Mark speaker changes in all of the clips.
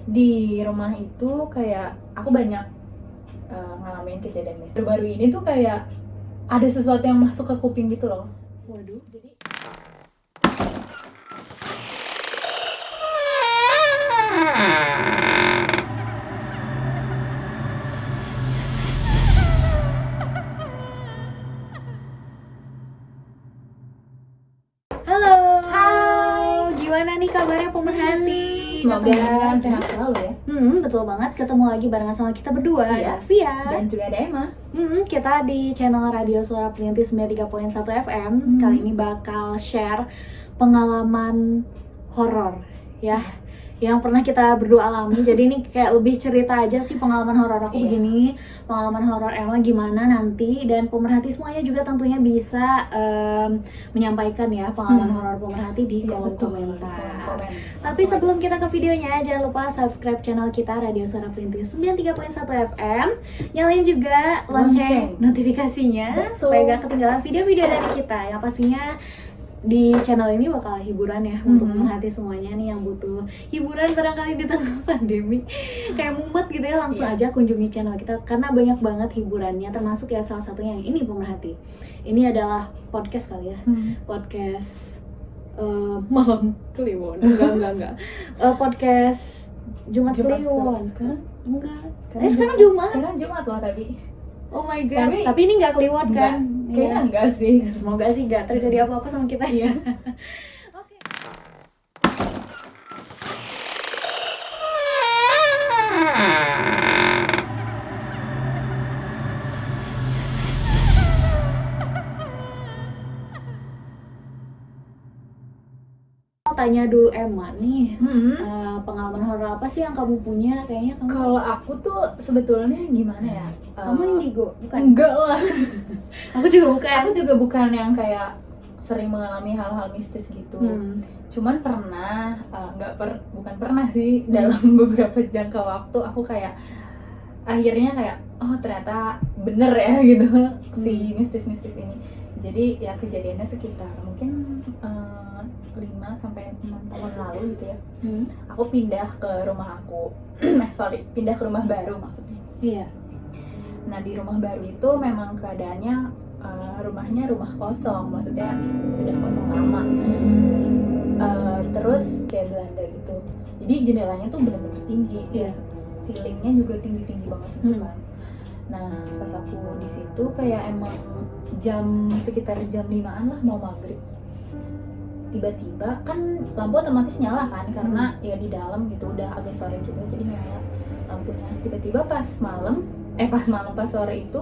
Speaker 1: di rumah itu kayak aku banyak ngalamin kejadian mistis. Baru ini tuh kayak ada sesuatu yang masuk ke kuping gitu loh.
Speaker 2: Waduh.
Speaker 1: Jadi
Speaker 2: Halo.
Speaker 1: Hai.
Speaker 2: Gimana nih kabarnya pemerhati?
Speaker 1: semoga
Speaker 2: Katanya
Speaker 1: sehat selalu ya.
Speaker 2: Betul banget, ketemu lagi barengan sama kita berdua,
Speaker 1: Iya.
Speaker 2: ada Via.
Speaker 1: Dan juga ada Emma.
Speaker 2: Kita di channel Radio Suara Perintis 93.1 FM. Kali ini bakal share pengalaman horor ya, yang pernah kita berdua alami. Jadi ini kayak lebih cerita aja sih pengalaman horor aku
Speaker 1: Iya.
Speaker 2: begini, pengalaman horor Emma gimana nanti, dan pemerhati semuanya juga tentunya bisa menyampaikan ya pengalaman horor pemerhati di
Speaker 1: Iya,
Speaker 2: kolom
Speaker 1: betul.
Speaker 2: komentar.
Speaker 1: Komen.
Speaker 2: Tapi sebelum kita ke videonya, jangan lupa subscribe channel kita Radio Suara Perintis 93.1 FM. Nyalain juga lonceng notifikasinya
Speaker 1: Betul.
Speaker 2: supaya gak ketinggalan video-video dari kita. Yang pastinya di channel ini bakal hiburan ya untuk pemerhati semuanya nih yang butuh hiburan barangkali di tengah pandemi. Kayak mumet gitu ya, langsung aja kunjungi channel kita karena banyak banget hiburannya, termasuk ya salah satunya yang ini pemerhati. Ini adalah podcast kali ya. Podcast malam Kliwon. Enggak. Podcast Jumat Kliwon.
Speaker 1: Sekarang?
Speaker 2: Enggak. Sekarang Jumat.
Speaker 1: Sekarang Jumat loh tadi.
Speaker 2: Oh my god.
Speaker 1: Tapi-
Speaker 2: Tapi ini enggak Kliwon kan?
Speaker 1: Kayaknya
Speaker 2: Iya.
Speaker 1: enggak sih.
Speaker 2: Semoga sih enggak terjadi apa-apa sama kita.
Speaker 1: Iya.
Speaker 2: Oke. Mau tanya dulu Emma nih, pengalaman horor apa sih yang kamu punya? Kayaknya kamu
Speaker 1: Kalau aku tuh sebetulnya gimana ya?
Speaker 2: kamu indigo, bukan?
Speaker 1: Enggak lah.
Speaker 2: Aku juga bukan.
Speaker 1: Aku juga bukan yang kayak sering mengalami hal-hal mistis gitu. Cuman pernah, bukan pernah sih, dalam beberapa jangka waktu aku kayak akhirnya kayak oh ternyata bener ya gitu si mistis-mistis ini. Jadi ya kejadiannya sekitar mungkin 5-6 tahun lalu gitu ya. Aku pindah ke rumah aku. Pindah ke rumah baru maksudnya.
Speaker 2: Iya.
Speaker 1: Nah di rumah baru itu memang keadaannya rumahnya rumah kosong, maksudnya sudah kosong lama. Terus kayak Belanda gitu. Jadi jendelanya tuh benar-benar tinggi.
Speaker 2: Iya.
Speaker 1: Ceilingnya juga tinggi-tinggi banget gitu kan. Nah pas aku di situ kayak emang sekitar jam 5-an lah mau maghrib. Tiba-tiba kan lampu otomatis nyala kan karena ya di dalam gitu udah agak sore juga jadi nyala lampunya. Tiba-tiba pas sore itu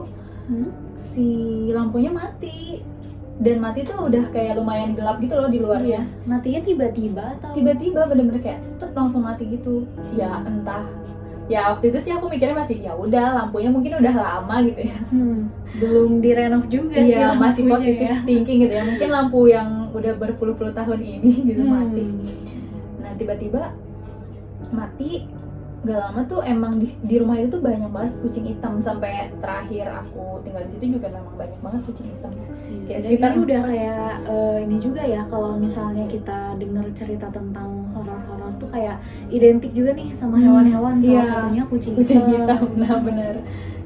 Speaker 1: si lampunya mati. Dan mati tuh udah kayak lumayan gelap gitu loh di luarnya.
Speaker 2: Matinya tiba-tiba atau?
Speaker 1: Tiba-tiba bener-bener kayak langsung mati gitu. Ya entah. Ya waktu itu sih aku mikirnya masih ya udah lampunya mungkin udah lama gitu ya.
Speaker 2: Belum direnov juga sih.
Speaker 1: Iya masih
Speaker 2: lampunya
Speaker 1: positif
Speaker 2: ya.
Speaker 1: thinking gitu ya. Mungkin lampu yang udah berpuluh-puluh tahun ini gitu mati. Nah tiba-tiba mati. Gak lama tuh emang di rumah itu tuh banyak banget kucing hitam. Sampai terakhir aku tinggal di situ juga memang banyak banget kucing hitam. Kayak
Speaker 2: Dan
Speaker 1: sekitar
Speaker 2: ini udah kayak ini juga ya, kalau misalnya kita dengar cerita tentang horor-horor tuh kayak identik juga nih sama hewan-hewan. Salah
Speaker 1: iya.
Speaker 2: satunya kucing
Speaker 1: hitam. Nah bener,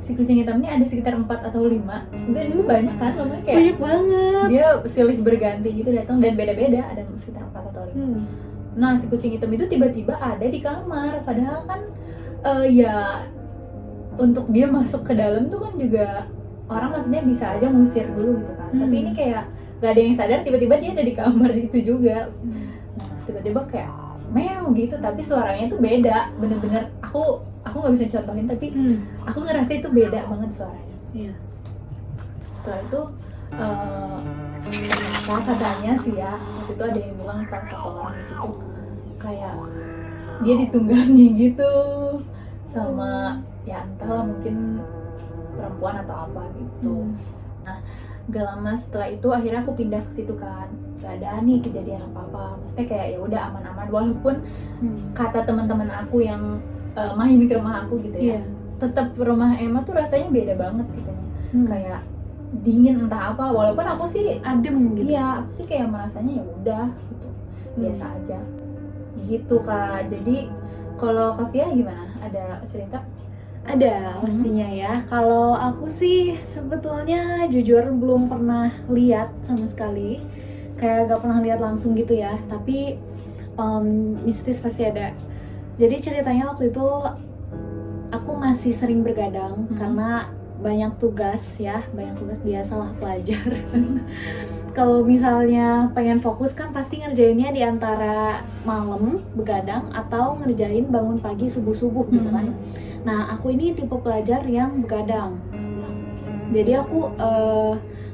Speaker 1: si kucing hitam ini ada sekitar 4 atau 5. Dan itu banyak kan, namanya kayak
Speaker 2: Banyak banget.
Speaker 1: dia silih berganti gitu datang dan beda-beda, ada sekitar 4 atau 5. Nah si kucing hitam itu tiba-tiba ada di kamar, padahal kan ya untuk dia masuk ke dalam tuh kan juga orang maksudnya bisa aja ngusir dulu gitu kan. Tapi ini kayak gak ada yang sadar tiba-tiba dia ada di kamar itu juga. Nah tiba-tiba kayak meow gitu, tapi suaranya tuh beda, bener-bener aku nggak bisa contohin tapi aku ngerasa itu beda banget suaranya.
Speaker 2: Iya.
Speaker 1: Setelah itu katanya sih ya waktu itu ada yang bilang salah satu orang di situ kayak dia ditunggangi gitu sama ya entahlah mungkin perempuan atau apa gitu. Nah gak lama setelah itu akhirnya aku pindah ke situ kan, gak ada nih kejadian apa-apa, maksudnya kayak ya udah aman-aman, walaupun kata teman-teman aku yang main ke rumah aku gitu ya, tetap rumah Emma tuh rasanya beda banget gitu kayak dingin entah apa, walaupun aku sih
Speaker 2: adem gitu.
Speaker 1: iya aku sih kayak merasanya ya udah gitu biasa aja gitu Kak. Jadi Kalau Kavia gimana? Ada cerita?
Speaker 2: Ada pastinya ya. Kalau aku sih sebetulnya jujur belum pernah lihat sama sekali. Kayak gak pernah lihat langsung gitu ya. Tapi mistis pasti ada. Jadi ceritanya waktu itu aku masih sering bergadang karena banyak tugas ya, banyak tugas biasalah pelajar. Kalau misalnya pengen fokus kan pasti ngerjainnya di antara malam begadang atau ngerjain bangun pagi subuh-subuh gitu kan. Nah, aku ini tipe pelajar yang begadang. Jadi aku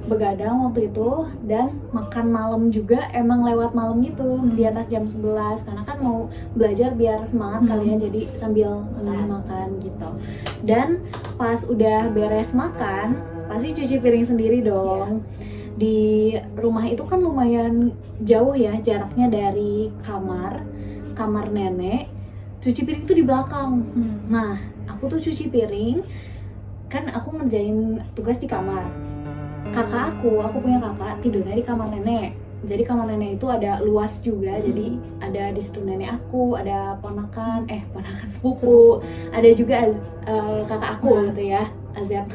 Speaker 2: begadang waktu itu dan makan malam juga emang lewat malam gitu, di atas jam 11 karena kan mau belajar biar semangat kali ya, jadi sambil makan gitu. Dan pas udah beres makan, pasti cuci piring sendiri dong. Di rumah itu kan lumayan jauh ya jaraknya dari kamar nenek. Cuci piring tuh di belakang. Nah, aku tuh cuci piring, kan aku ngerjain tugas di kamar. Kakak aku punya kakak tidurnya di kamar nenek. Jadi kamar nenek itu ada luas juga, jadi ada di situ nenek aku, ada ponakan sepupu, ada juga kakak aku gitu ya, Azab.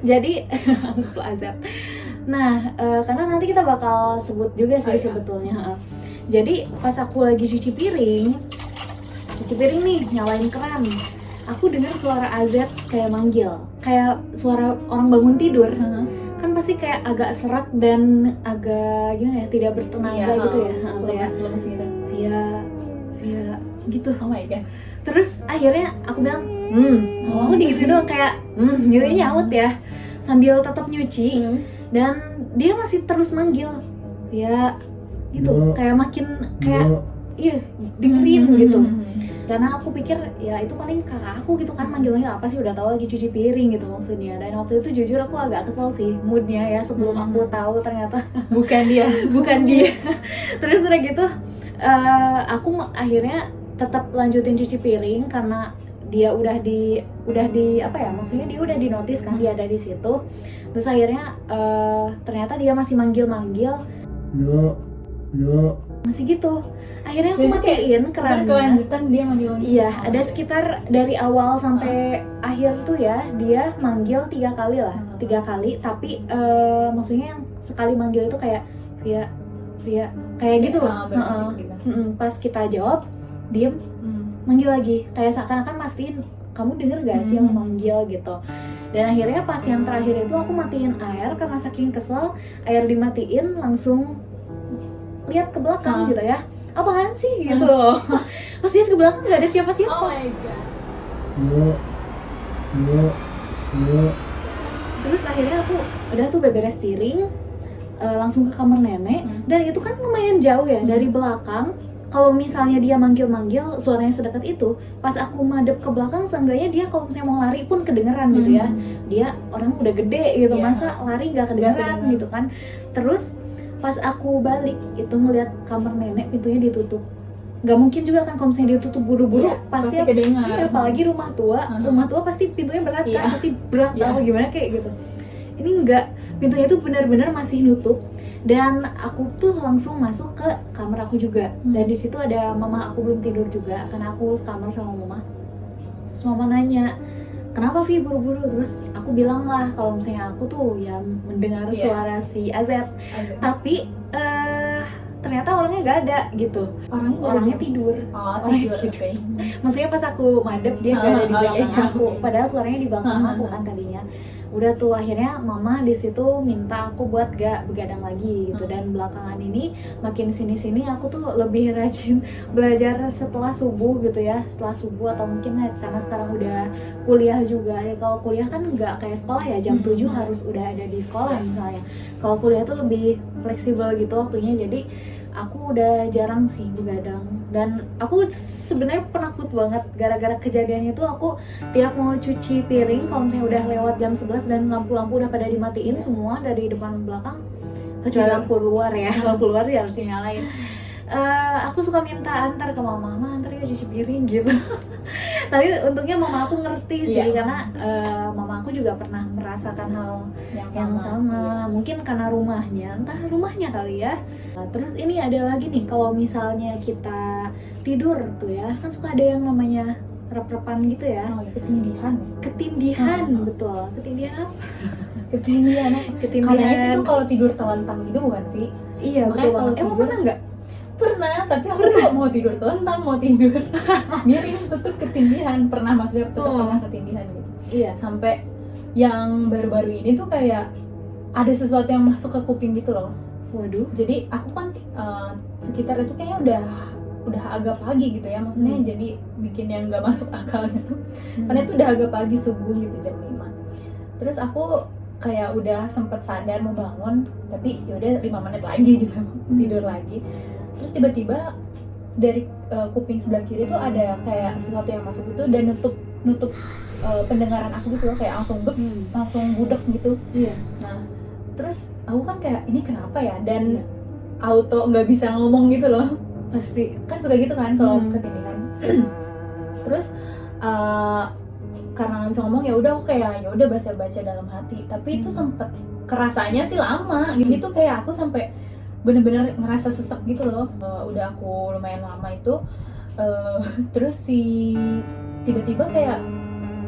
Speaker 2: Jadi Azab. Nah, karena nanti kita bakal sebut juga sih sebetulnya. Jadi pas aku lagi cuci piring nih, nyalain keran, aku dengar suara Azab kayak manggil, kayak suara orang bangun tidur. Kan pasti kayak agak serak dan agak gimana ya, tidak bertenaga gitu ya,
Speaker 1: lemas gitu.
Speaker 2: Iya gitu.
Speaker 1: Oh my god.
Speaker 2: Terus akhirnya aku bilang, aku gitu doang kayak, gitu nyaut ya, sambil tetap nyuci. Dan dia masih terus manggil, ya gitu, kayak makin kayak dengerin gitu. Karena aku pikir ya itu paling kakak aku gitu kan, manggilnya apa sih, udah tahu lagi cuci piring gitu maksudnya. Dan waktu itu jujur aku agak kesel sih moodnya ya, sebelum aku tahu ternyata
Speaker 1: bukan dia.
Speaker 2: Terus udah gitu aku akhirnya tetap lanjutin cuci piring karena dia udah di apa ya, maksudnya dia udah di notice kan dia ada di situ. Terus akhirnya ternyata dia masih manggil masih gitu. Akhirnya aku matiin kerannya.
Speaker 1: Berkelanjutan dia manggil.
Speaker 2: Iya, ada sekitar dari awal sampai akhir tuh ya, dia manggil 3 kali lah, 3 kali. Tapi maksudnya yang sekali manggil itu kayak Via kayak gitu loh. Pas kita jawab, diem, manggil lagi. Kayak seakan-akan mastiin kamu denger gak sih yang manggil gitu. Dan akhirnya pas yang terakhir itu aku matiin air karena saking kesel, air dimatiin langsung lihat ke belakang gitu ya. Apaan sih gitu loh. Pas lihat ke belakang gak ada siapa-siapa.
Speaker 1: Oh my god.
Speaker 2: Terus akhirnya aku udah tuh beberes piring, langsung ke kamar nenek. Dan itu kan lumayan jauh ya dari belakang. Kalau misalnya dia manggil-manggil suaranya sedekat itu, pas aku madep ke belakang, seenggaknya dia kalau misalnya mau lari pun kedengeran gitu ya. Dia orang udah gede gitu, masa lari gak kedengeran gitu kan. Terus pas aku balik itu ngeliat kamar nenek pintunya ditutup. Gak mungkin juga kan kalau misalnya ditutup buru-buru, pasti kedengar. Iya, apalagi rumah tua pasti pintunya berat kan, pasti berat atau gimana kayak gitu. Ini enggak, pintunya itu benar-benar masih nutup. Dan aku tuh langsung masuk ke kamar aku juga. Dan di situ ada mama aku belum tidur juga karena aku sekamar sama mama. Terus mama nanya, kenapa Vi buru-buru? Terus aku bilang lah kalau misalnya aku tuh ya mendengar suara si Azet. Tapi ternyata orangnya gak ada gitu. Orangnya tidur.
Speaker 1: Orangnya tidur.
Speaker 2: Maksudnya pas aku madep dia gak ada di belakang aku. Padahal suaranya di belakang aku kan tadinya. Udah tuh akhirnya mama di situ minta aku buat gak begadang lagi gitu. Dan belakangan ini makin sini-sini aku tuh lebih rajin belajar setelah subuh gitu ya, setelah subuh atau mungkin karena sekarang udah kuliah juga ya. Kalau kuliah kan nggak kayak sekolah ya, jam 7 harus udah ada di sekolah misalnya. Kalau kuliah tuh lebih fleksibel gitu waktunya, jadi aku udah jarang sih begadang. Dan aku sebenarnya penakut banget gara-gara kejadian itu. Aku tiap mau cuci piring kalau misalnya udah lewat jam 11 dan lampu-lampu udah pada dimatiin semua dari depan belakang, kecuali lampu luar ya, lampu luar ya harus dinyalain. Aku suka minta antar ke mama antar ya cuci piring gitu. Tapi untungnya mama aku ngerti sih, karena mama aku juga pernah merasakan hal yang sama. Mungkin karena rumahnya, entah rumahnya kali ya. Terus ini ada lagi nih, kalau misalnya kita tidur tuh ya, kan suka ada yang namanya rep-repan gitu ya.
Speaker 1: Oh ya, ketindihan ya.
Speaker 2: Ketindihan, betul. Ketindihan apa?
Speaker 1: Ketindihan.
Speaker 2: Ketindihan.
Speaker 1: Katanya sih tuh kalau tidur telentang gitu bukan sih?
Speaker 2: Iya,
Speaker 1: Makanya
Speaker 2: betul
Speaker 1: kalau
Speaker 2: banget. Emang
Speaker 1: tidur-
Speaker 2: pernah nggak?
Speaker 1: Pernah, tapi aku tuh mau tidur telentang, mau tidur miring tetep ketindihan. Pernah, maksudnya tetep
Speaker 2: Oh.
Speaker 1: pernah ketindihan gitu.
Speaker 2: Iya.
Speaker 1: Sampai yang baru-baru ini tuh kayak ada sesuatu yang masuk ke kuping gitu loh.
Speaker 2: Waduh.
Speaker 1: Jadi aku kan sekitar itu kayaknya udah agak pagi gitu ya, maksudnya jadi bikin yang nggak masuk akal gitu. Karena itu udah agak pagi, subuh gitu, jam 5. Terus aku kayak udah sempet sadar mau bangun, tapi yaudah 5 menit lagi gitu tidur lagi. Terus tiba-tiba dari kuping sebelah kiri tuh ada kayak sesuatu yang masuk gitu dan nutup pendengaran aku gitu loh, kayak langsung budek gitu.
Speaker 2: Iya.
Speaker 1: Nah, terus aku kan kayak ini kenapa ya, dan auto nggak bisa ngomong gitu loh.
Speaker 2: Pasti.
Speaker 1: Kan suka gitu kan kalau ketindihan. Terus karena nggak bisa ngomong, ya udah aku kayak ya udah baca dalam hati. Tapi itu sempet kerasanya sih lama gitu, kayak aku sampai bener-bener ngerasa sesek gitu loh. Udah aku lumayan lama itu terus tiba-tiba kayak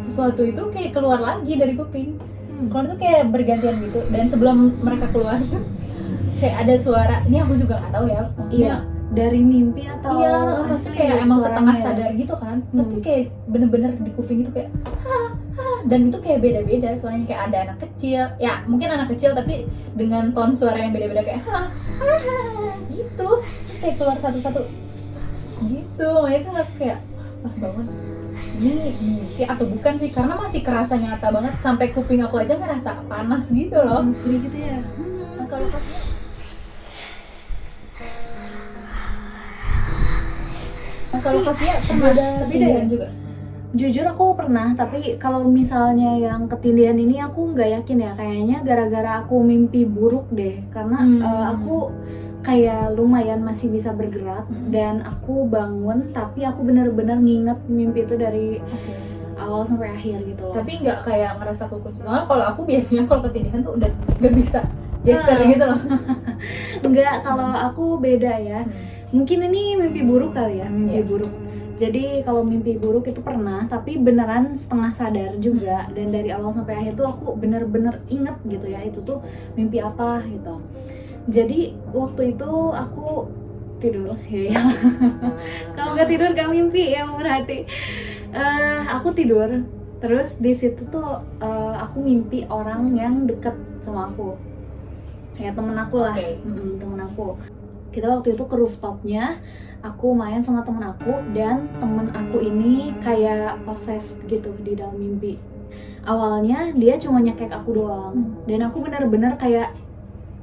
Speaker 1: sesuatu itu kayak keluar lagi dari kuping. Keluar tuh kayak bergantian gitu, dan sebelum mereka keluar tuh kayak ada suara, ini aku juga nggak tahu ya maksudnya.
Speaker 2: Iya. Dari mimpi atau
Speaker 1: Iya, maksudnya
Speaker 2: asli
Speaker 1: kayak
Speaker 2: dari
Speaker 1: emang
Speaker 2: suaranya
Speaker 1: setengah
Speaker 2: ya?
Speaker 1: sadar gitu kan, tapi kayak bener-bener di kuping itu kayak dan itu kayak beda-beda suaranya, kayak ada anak kecil, ya mungkin anak kecil tapi dengan ton suara yang beda-beda kayak gitu. Terus kayak keluar satu-satu gitu, makanya itu aku kayak pas bangun, ini mimpi atau bukan sih, karena masih kerasa nyata banget, sampai kuping aku aja ngerasa panas gitu loh.
Speaker 2: Jadi gitu ya.
Speaker 1: Kalau kasnya kalau Kavia pernah ada ketindihan juga?
Speaker 2: Jujur aku pernah, tapi kalau misalnya yang ketindihan ini aku nggak yakin ya, kayaknya gara-gara aku mimpi buruk deh, karena aku kayak lumayan masih bisa bergerak dan aku bangun, tapi aku bener-bener nginget mimpi itu dari awal sampai akhir gitu loh.
Speaker 1: Tapi nggak kayak ngerasa kuku. Soalnya kalau aku biasanya kalau ketindihan tuh udah nggak bisa geser gitu loh.
Speaker 2: Enggak, kalau aku beda ya. Mungkin ini mimpi buruk kali ya, mimpi buruk. Jadi kalau mimpi buruk itu pernah, tapi beneran setengah sadar juga, dan dari awal sampai akhir tuh aku bener-bener inget gitu ya, itu tuh mimpi apa gitu. Jadi waktu itu aku tidur, ya. Kalau nggak tidur gak mimpi ya, berarti. Aku tidur, terus di situ tuh aku mimpi orang yang deket sama aku, kayak temen aku lah, temen aku. Kita waktu itu ke rooftopnya, aku main sama temen aku, dan temen aku ini kayak possessed gitu di dalam mimpi. Awalnya dia cuma nyekek aku doang, dan aku bener-bener kayak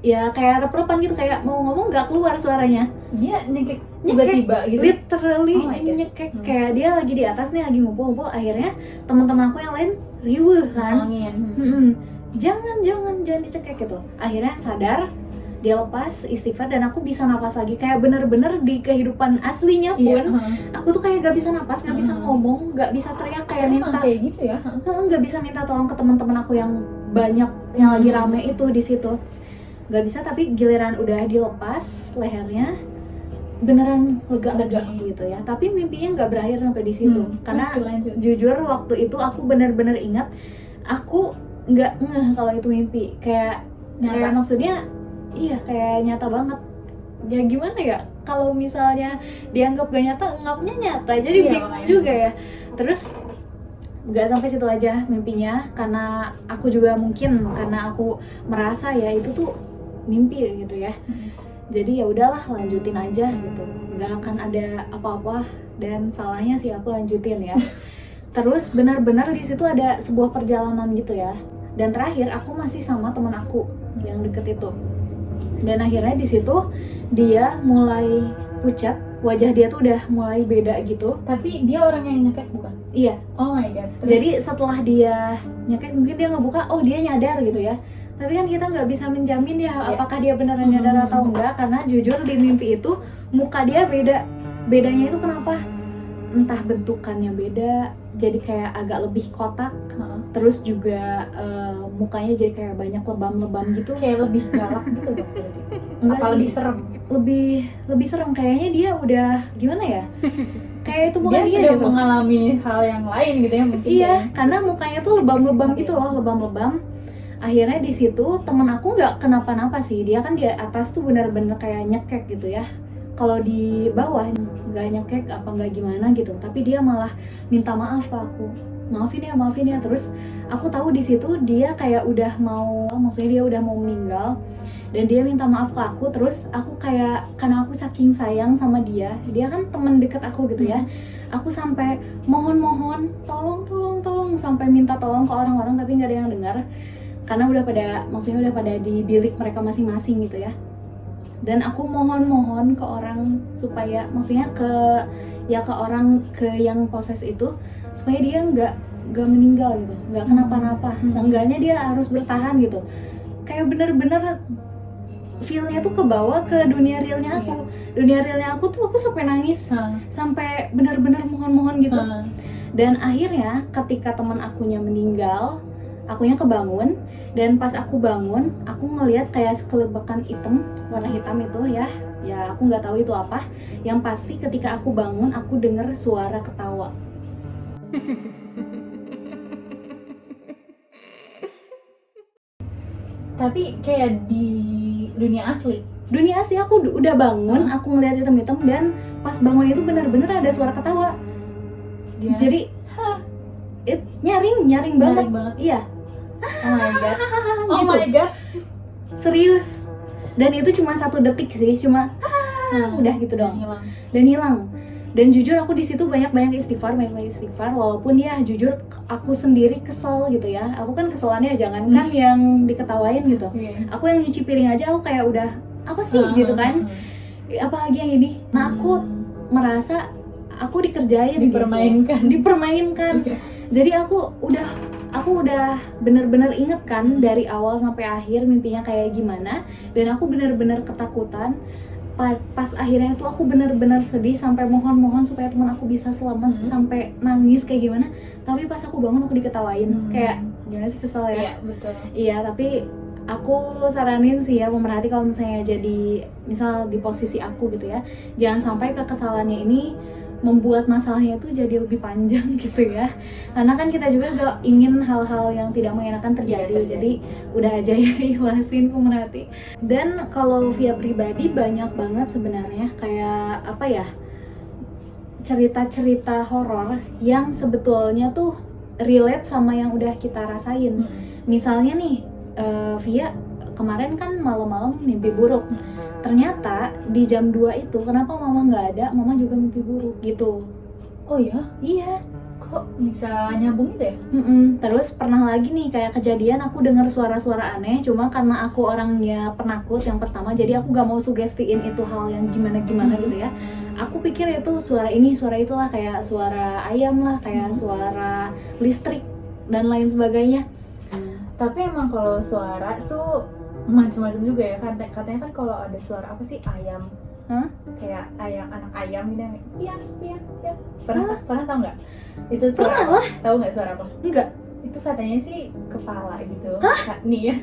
Speaker 2: ya kayak rep-repan gitu, kayak mau ngomong nggak keluar suaranya.
Speaker 1: Dia nyekek tiba-tiba gitu.
Speaker 2: Literally nyekek, kayak dia lagi di atas nih, lagi ngumpul-ngumpul. Akhirnya teman-teman aku yang lain riweuh kan, jangan dicekek gitu. Akhirnya sadar, dia lepas, istighfar, dan aku bisa napas lagi. Kayak bener-bener di kehidupan aslinya pun aku tuh kayak gak bisa napas, gak bisa ngomong, gak bisa teriak, kayak minta
Speaker 1: kayak gitu ya.
Speaker 2: Gak bisa minta tolong ke teman-teman aku yang banyak yang lagi rame itu di situ. Gak bisa, tapi giliran udah dilepas lehernya beneran lega gitu ya. Tapi mimpinya nggak berakhir sampai di situ, karena jujur waktu itu aku bener-bener ingat, aku nggak ngeh kalau itu mimpi, kayak maksudnya iya kayak nyata banget. Ya gimana ya, kalau misalnya dianggap gak nyata, anggapnya nyata, jadi bingung juga ya. Terus nggak sampai situ aja mimpinya, karena aku juga mungkin karena aku merasa ya itu tuh mimpi gitu ya. Jadi ya udahlah, lanjutin aja gitu, nggak akan ada apa-apa, dan salahnya sih aku lanjutin ya. Terus benar-benar di situ ada sebuah perjalanan gitu ya, dan terakhir aku masih sama teman aku yang deket itu, dan akhirnya di situ dia mulai pucat, wajah dia tuh udah mulai beda gitu.
Speaker 1: Tapi dia orang yang nyekek bukan?
Speaker 2: Iya.
Speaker 1: Oh my god.
Speaker 2: Jadi setelah dia nyekek, mungkin dia ngebuka, oh dia nyadar gitu ya. Tapi kan kita nggak bisa menjamin ya apakah dia beneran nyadar atau enggak, karena jujur di mimpi itu muka dia beda. Bedanya itu kenapa? entah bentukannya beda, jadi kayak agak lebih kotak. Terus juga mukanya jadi kayak banyak lebam-lebam gitu.
Speaker 1: Kayak lebih galak gitu dong berarti.
Speaker 2: Enggak
Speaker 1: Apa
Speaker 2: sih,
Speaker 1: lebih serem?
Speaker 2: lebih serem. Kayaknya dia udah gimana ya, kayak itu bukan
Speaker 1: Dia
Speaker 2: dia
Speaker 1: sudah
Speaker 2: gitu.
Speaker 1: mengalami hal yang lain gitu ya mungkin.
Speaker 2: Iya,
Speaker 1: ya.
Speaker 2: karena mukanya tuh lebam-lebam
Speaker 1: Oke.
Speaker 2: gitu loh, lebam-lebam. Akhirnya di situ temen aku nggak kenapa-napa sih, dia kan di atas tuh bener-bener kayak nyekek gitu ya. Kalau di bawah nggak nyekek apa nggak gimana gitu, tapi dia malah minta maaf ke aku. Maafin ya. Terus aku tahu di situ dia kayak udah mau, maksudnya dia udah mau meninggal. Dan dia minta maaf ke aku, terus aku kayak, karena aku saking sayang sama dia kan temen deket aku gitu ya. Aku sampai mohon tolong sampai minta tolong ke orang-orang, tapi nggak ada yang dengar karena udah pada di bilik mereka masing-masing gitu ya. Dan aku mohon ke orang supaya, maksudnya ke orang ke yang proses itu, supaya dia nggak meninggal gitu, nggak kenapa-napa. Seenggaknya dia harus bertahan gitu. Kayak bener-bener feel-nya tuh kebawa ke dunia realnya aku. Dunia realnya aku tuh aku sampai nangis, sampai benar-benar mohon gitu. Dan akhirnya ketika teman akunya meninggal, akunya kebangun. Dan pas aku bangun, aku ngelihat kayak sekelebakan hitam, warna hitam itu ya aku nggak tahu itu apa. Yang pasti ketika aku bangun, aku dengar suara ketawa.
Speaker 1: Tapi kayak di dunia asli
Speaker 2: aku udah bangun, aku ngeliat hitam-hitam, dan pas bangun itu benar-benar ada suara ketawa.
Speaker 1: Gimana?
Speaker 2: Jadi nyaring banget. Iya.
Speaker 1: Oh my god.
Speaker 2: Serius. Dan itu cuma 1 detik sih, cuma udah gitu doang. Dan hilang. Dan jujur aku di situ banyak istighfar, walaupun ya jujur aku sendiri kesel gitu ya. Aku kan keselannya jangankan yang diketawain gitu. Aku yang nyuci piring aja aku kayak udah apa sih gitu kan. Apalagi yang ini. Nah, aku merasa aku dikerjain, dipermainkan. Jadi aku udah bener-bener inget kan dari awal sampai akhir mimpinya kayak gimana, dan aku bener-bener ketakutan. Pas akhirnya itu aku bener-bener sedih sampai mohon supaya teman aku bisa selamat, sampai nangis kayak gimana. Tapi pas aku bangun aku diketawain. Kayak gimana sih, kesel ya?
Speaker 1: Iya, betul.
Speaker 2: Iya, tapi aku saranin sih ya pemerhati, kalau misalnya jadi misal di posisi aku gitu ya, jangan sampai kekesalannya ini membuat masalahnya itu jadi lebih panjang gitu ya. Karena kan kita juga gak ingin hal-hal yang tidak mengenakan terjadi. Jadi udah aja ya, ikhlasin pemerhati. Dan kalau via pribadi banyak banget sebenarnya kayak apa ya, cerita-cerita horor yang sebetulnya tuh relate sama yang udah kita rasain. Misalnya nih, Via kemarin kan malam-malam mimpi buruk. Ternyata di jam 2 itu kenapa mama nggak ada, mama juga mimpi buruk gitu.
Speaker 1: Oh ya?
Speaker 2: Iya.
Speaker 1: Kok bisa nyambung gitu ya?
Speaker 2: Terus pernah lagi nih kayak kejadian aku dengar suara-suara aneh, cuma karena aku orangnya penakut yang pertama, jadi aku gak mau sugestiin itu hal yang gimana-gimana gitu ya. Aku pikir itu suara ini, suara itulah, kayak suara ayam lah, kayak suara listrik dan lain sebagainya.
Speaker 1: Tapi emang kalau suara tuh macam-macam juga ya, katanya kan kalau ada suara apa sih, ayam, kayak anak ayam gitu, piang. Pernah tau nggak? Itu suara
Speaker 2: Pernah lah.
Speaker 1: Tahu nggak suara apa?
Speaker 2: Enggak.
Speaker 1: Itu katanya sih kepala gitu. Nih ya.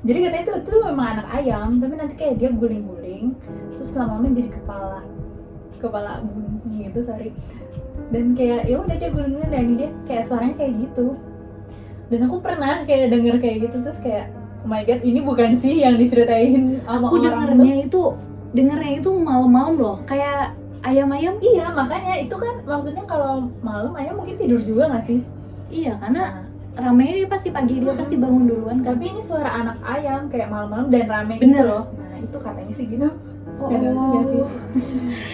Speaker 1: Jadi katanya itu memang anak ayam, tapi nanti kayak dia guling-guling, terus lama-lama jadi kepala gitu, sorry. Dan kayak ya udah dia guling-guling, dan dia kayak suaranya kayak gitu. Dan aku pernah kayak denger kayak gitu, terus kayak oh my god, ini bukan sih yang diceritain sama
Speaker 2: aku
Speaker 1: orang
Speaker 2: dengernya itu malam-malam loh, kayak ayam-ayam.
Speaker 1: Iya, makanya itu kan maksudnya kalau malam ayam mungkin tidur juga nggak sih?
Speaker 2: Iya, karena ramenya dia pasti pagi, dia pasti bangun duluan kan.
Speaker 1: Tapi ini suara anak ayam kayak malam-malam dan rame
Speaker 2: Bener
Speaker 1: gitu loh. Nah itu katanya sih gitu.
Speaker 2: Oh.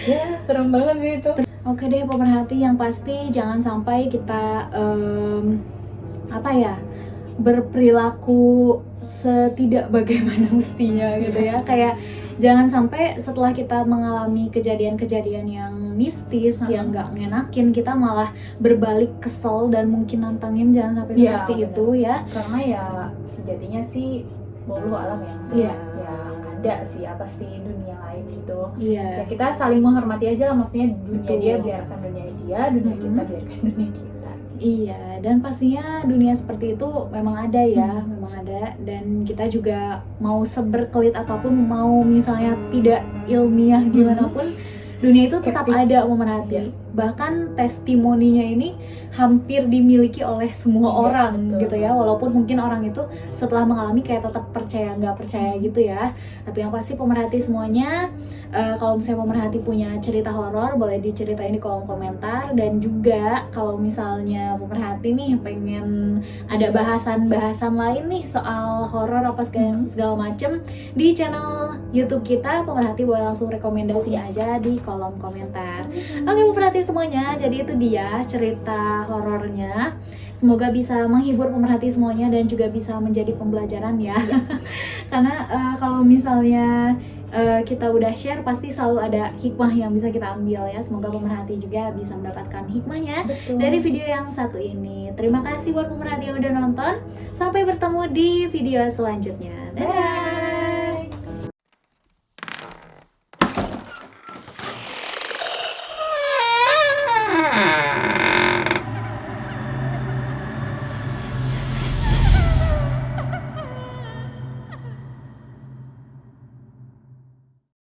Speaker 1: Ya serem banget sih itu.
Speaker 2: Oke deh pemerhati, yang pasti jangan sampai kita berperilaku setidak bagaimana mestinya gitu ya. Kayak jangan sampai setelah kita mengalami kejadian-kejadian yang mistis, yang nggak mengenakin, kita malah berbalik kesel dan mungkin nantangin. Jangan sampai seperti itu ya.
Speaker 1: Karena ya sejatinya sih wallahu alam ya,
Speaker 2: Iya.
Speaker 1: Ya ada sih ya pasti dunia lain gitu. Ya
Speaker 2: Iya.
Speaker 1: kita saling menghormati aja lah, maksudnya dunia
Speaker 2: Betul.
Speaker 1: dia biarkan dunia dia, dunia
Speaker 2: Mhm.
Speaker 1: kita biarkan dunia kita.
Speaker 2: Iya, dan pastinya dunia seperti itu memang ada ya, memang ada. Dan kita juga mau seberkelit apapun, mau misalnya tidak ilmiah gimana pun, dunia itu tetap
Speaker 1: Skeptis.
Speaker 2: ada pemerhati.
Speaker 1: Iya.
Speaker 2: Bahkan testimoninya ini hampir dimiliki oleh semua
Speaker 1: Iya,
Speaker 2: orang
Speaker 1: betul.
Speaker 2: gitu ya. Walaupun mungkin orang itu setelah mengalami kayak tetap percaya nggak percaya gitu ya. Tapi yang pasti pemerhati semuanya, kalau misalnya pemerhati punya cerita horor boleh diceritain di kolom komentar. Dan juga kalau misalnya pemerhati nih pengen ada bahasan-bahasan lain nih soal horor apa segala macem di channel YouTube kita, pemerhati boleh langsung rekomendasi aja di kolom komentar. Oke pemerhati semuanya, jadi itu dia cerita horornya. Semoga bisa menghibur pemerhati semuanya dan juga bisa menjadi pembelajaran ya. Karena kalau misalnya kita udah share pasti selalu ada hikmah yang bisa kita ambil ya. Semoga pemerhati juga bisa mendapatkan hikmahnya
Speaker 1: Betul.
Speaker 2: dari video yang satu ini. Terima kasih buat pemerhati yang udah nonton. Sampai bertemu di video selanjutnya. Dadah.